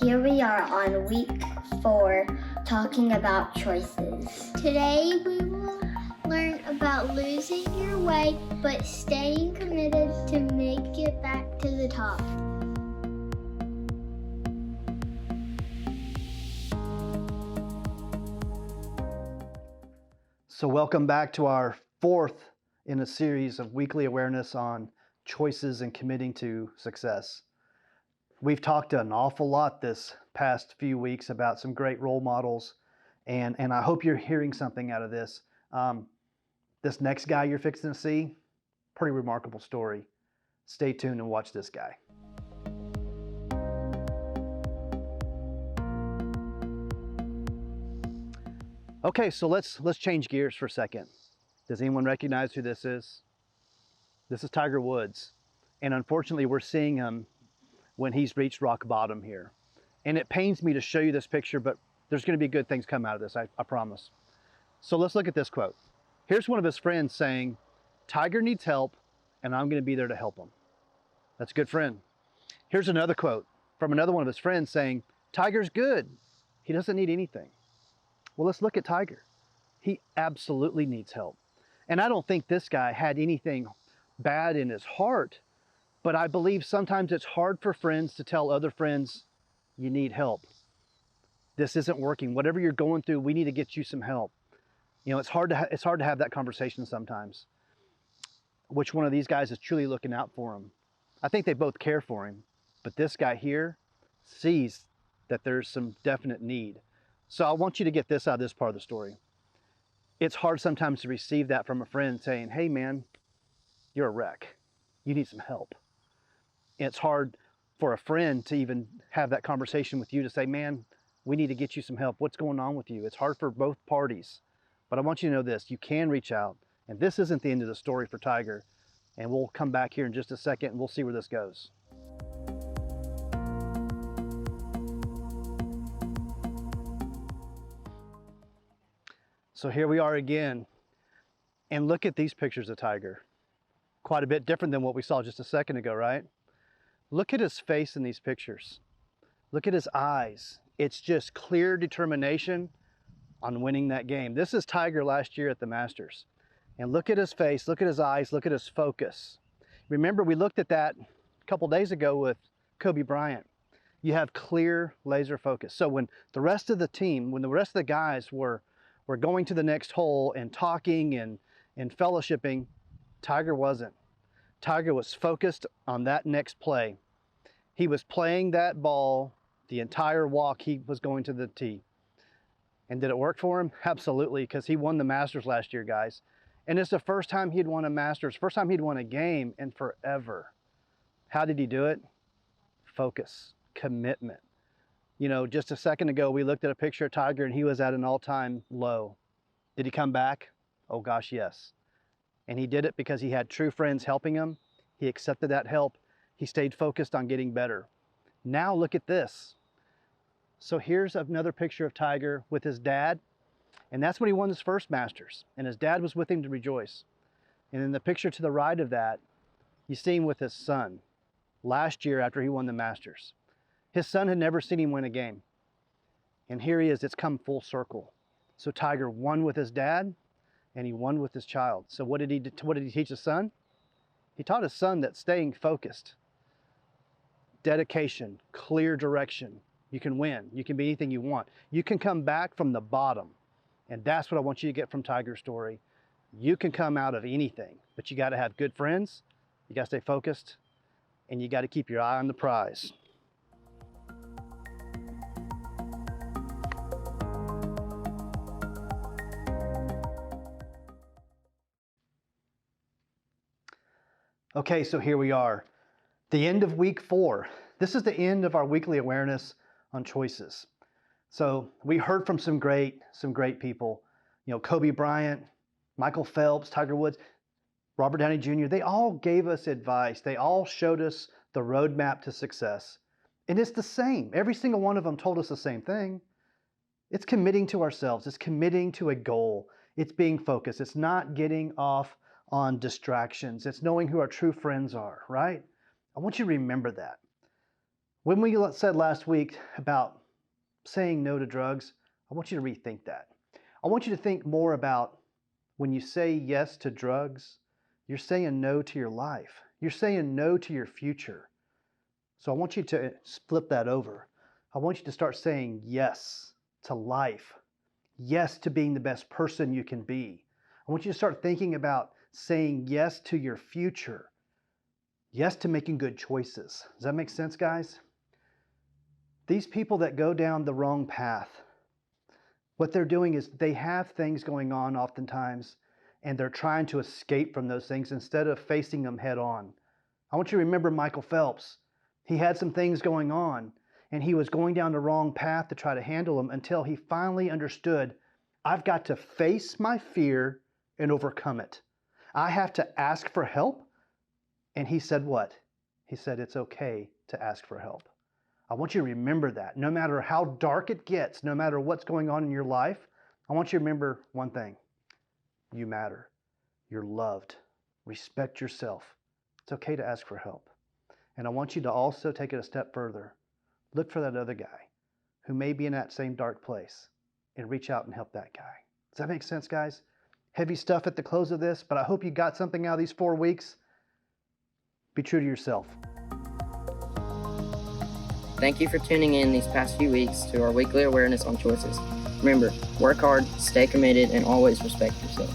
Here we are on week 4 talking about choices. Today we will learn about losing your way but staying committed to make it back to the top. So welcome back to our 4th in a series of weekly awareness on choices and committing to success. We've talked an awful lot this past few weeks about some great role models, and I hope you're hearing something out of this. This next guy you're fixing to see, pretty remarkable story. Stay tuned and watch this guy. Okay, so let's change gears for a second. Does anyone recognize who this is? This is Tiger Woods. And unfortunately, we're seeing him when he's reached rock bottom here. And it pains me to show you this picture, but there's going to be good things come out of this, I promise. So let's look at this quote. Here's one of his friends saying, "Tiger needs help, and I'm going to be there to help him." That's a good friend. Here's another quote from another one of his friends saying, "Tiger's good. He doesn't need anything." Well, let's look at Tiger. He absolutely needs help. And I don't think this guy had anything bad in his heart, but I believe sometimes it's hard for friends to tell other friends, you need help. This isn't working. Whatever you're going through, we need to get you some help. You know, it's hard to have that conversation sometimes. Which one of these guys is truly looking out for him? I think they both care for him, but this guy here sees that there's some definite need. So I want you to get this out of this part of the story. It's hard sometimes to receive that from a friend saying, "Hey man, you're a wreck. You need some help." It's hard for a friend to even have that conversation with you to say, "Man, we need to get you some help. What's going on with you?" It's hard for both parties. But I want you to know this, you can reach out. And this isn't the end of the story for Tiger. And we'll come back here in just a second and we'll see where this goes. So here we are again, and look at these pictures of Tiger. Quite a bit different than what we saw just a second ago, right? Look at his face in these pictures. Look at his eyes. It's just clear determination on winning that game. This is Tiger last year at the Masters. And look at his face, look at his eyes, look at his focus. Remember, we looked at that a couple days ago with Kobe Bryant. You have clear laser focus. So when the rest of the team, when the rest of the guys were going to the next hole and talking and fellowshipping, Tiger wasn't. Tiger was focused on that next play. He was playing that ball the entire walk he was going to the tee. And did it work for him? Absolutely, because he won the Masters last year, guys. And it's the first time he'd won a Masters, first time he'd won a game in forever. How did he do it? Focus, commitment. You know, just a second ago, we looked at a picture of Tiger and he was at an all-time low. Did he come back? Oh gosh, yes. And he did it because he had true friends helping him. He accepted that help. He stayed focused on getting better. Now look at this. So here's another picture of Tiger with his dad. And that's when he won his first Masters. And his dad was with him to rejoice. And in the picture to the right of that, you see him with his son last year after he won the Masters. His son had never seen him win a game. And here he is, it's come full circle. So Tiger won with his dad and he won with his child. So what did he teach his son? He taught his son that staying focused, dedication, clear direction. You can win. You can be anything you want. You can come back from the bottom. And that's what I want you to get from Tiger's story. You can come out of anything, but you got to have good friends. You got to stay focused and you got to keep your eye on the prize. Okay, so here we are, the end of week 4. This is the end of our weekly awareness on choices. So we heard from some great people, you know, Kobe Bryant, Michael Phelps, Tiger Woods, Robert Downey Jr. They all gave us advice. They all showed us the roadmap to success. And it's the same. Every single one of them told us the same thing. It's committing to ourselves. It's committing to a goal. It's being focused. It's not getting off on distractions. It's knowing who our true friends are, right? I want you to remember that. When we said last week about saying no to drugs, I want you to rethink that. I want you to think more about when you say yes to drugs, you're saying no to your life. You're saying no to your future. So I want you to flip that over. I want you to start saying yes to life. Yes to being the best person you can be. I want you to start thinking about saying yes to your future. Yes to making good choices. Does that make sense, guys? These people that go down the wrong path, what they're doing is they have things going on oftentimes, and they're trying to escape from those things instead of facing them head on. I want you to remember Michael Phelps. He had some things going on, and he was going down the wrong path to try to handle them until he finally understood, I've got to face my fear and overcome it. I have to ask for help. And he said what? He said, it's okay to ask for help. I want you to remember that. No matter how dark it gets, no matter what's going on in your life, I want you to remember one thing. You matter. You're loved. Respect yourself. It's okay to ask for help. And I want you to also take it a step further. Look for that other guy who may be in that same dark place and reach out and help that guy. Does that make sense, guys? Heavy stuff at the close of this, but I hope you got something out of these 4 weeks. Be true to yourself. Thank you for tuning in these past few weeks to our weekly awareness on choices. Remember, work hard, stay committed, and always respect yourself.